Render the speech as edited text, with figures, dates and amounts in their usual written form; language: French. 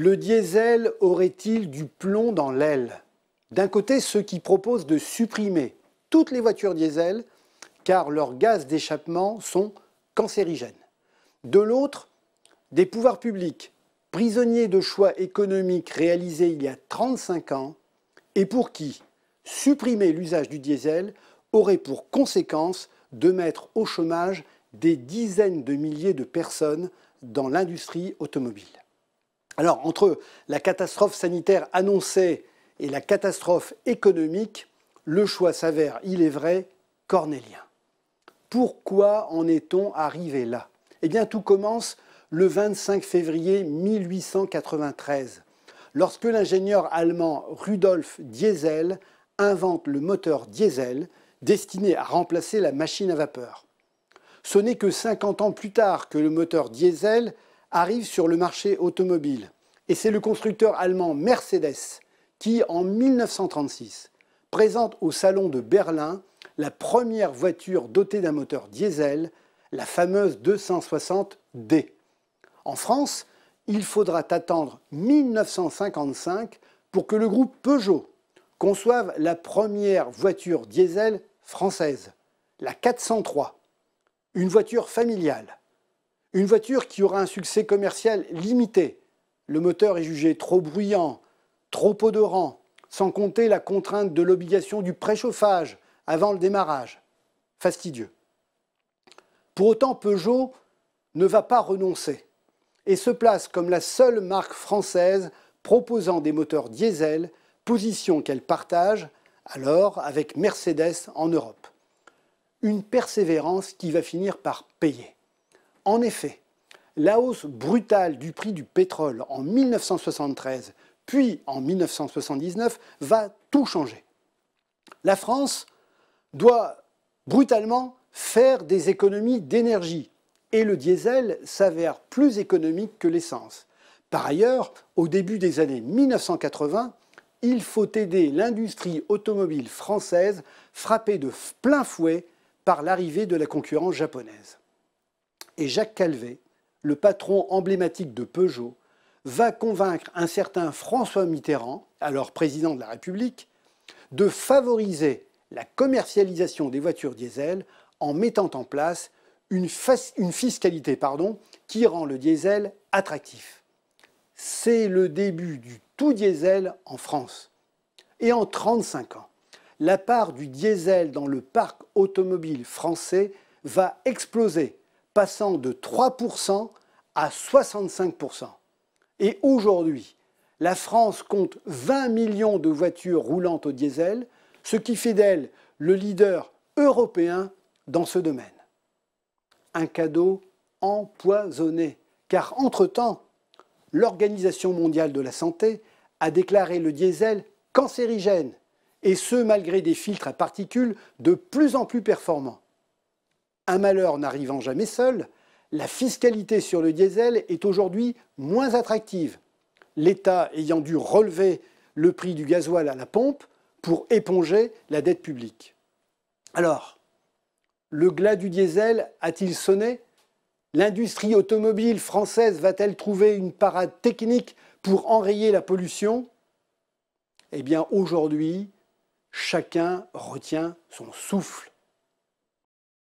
Le diesel aurait-il du plomb dans l'aile? D'un côté, ceux qui proposent de supprimer toutes les voitures diesel car leurs gaz d'échappement sont cancérigènes. De l'autre, des pouvoirs publics, prisonniers de choix économiques réalisés il y a 35 ans et pour qui supprimer l'usage du diesel aurait pour conséquence de mettre au chômage des dizaines de milliers de personnes dans l'industrie automobile. Alors, entre la catastrophe sanitaire annoncée et la catastrophe économique, le choix s'avère, il est vrai, cornélien. Pourquoi en est-on arrivé là? Eh bien, tout commence le 25 février 1893, lorsque l'ingénieur allemand Rudolf Diesel invente le moteur diesel destiné à remplacer la machine à vapeur. Ce n'est que 50 ans plus tard que le moteur diesel arrive sur le marché automobile. Et c'est le constructeur allemand Mercedes qui, en 1936, présente au Salon de Berlin la première voiture dotée d'un moteur diesel, la fameuse 260D. En France, il faudra attendre 1955 pour que le groupe Peugeot conçoive la première voiture diesel française, la 403, une voiture familiale. Une voiture qui aura un succès commercial limité. Le moteur est jugé trop bruyant, trop odorant, sans compter la contrainte de l'obligation du préchauffage avant le démarrage. Fastidieux. Pour autant, Peugeot ne va pas renoncer et se place comme la seule marque française proposant des moteurs diesel, position qu'elle partage alors avec Mercedes en Europe. Une persévérance qui va finir par payer. En effet, la hausse brutale du prix du pétrole en 1973 puis en 1979 va tout changer. La France doit brutalement faire des économies d'énergie et le diesel s'avère plus économique que l'essence. Par ailleurs, au début des années 1980, il faut aider l'industrie automobile française frappée de plein fouet par l'arrivée de la concurrence japonaise. Et Jacques Calvet, le patron emblématique de Peugeot, va convaincre un certain François Mitterrand, alors président de la République, de favoriser la commercialisation des voitures diesel en mettant en place une fiscalité qui rend le diesel attractif. C'est le début du tout diesel en France. Et en 35 ans, la part du diesel dans le parc automobile français va exploser, passant de 3% à 65%. Et aujourd'hui, la France compte 20 millions de voitures roulantes au diesel, ce qui fait d'elle le leader européen dans ce domaine. Un cadeau empoisonné, car entre-temps, l'Organisation mondiale de la santé a déclaré le diesel cancérigène, et ce malgré des filtres à particules de plus en plus performants. Un malheur n'arrivant jamais seul, la fiscalité sur le diesel est aujourd'hui moins attractive, l'État ayant dû relever le prix du gasoil à la pompe pour éponger la dette publique. Alors, le glas du diesel a-t-il sonné? L'industrie automobile française va-t-elle trouver une parade technique pour enrayer la pollution? Eh bien, aujourd'hui, chacun retient son souffle.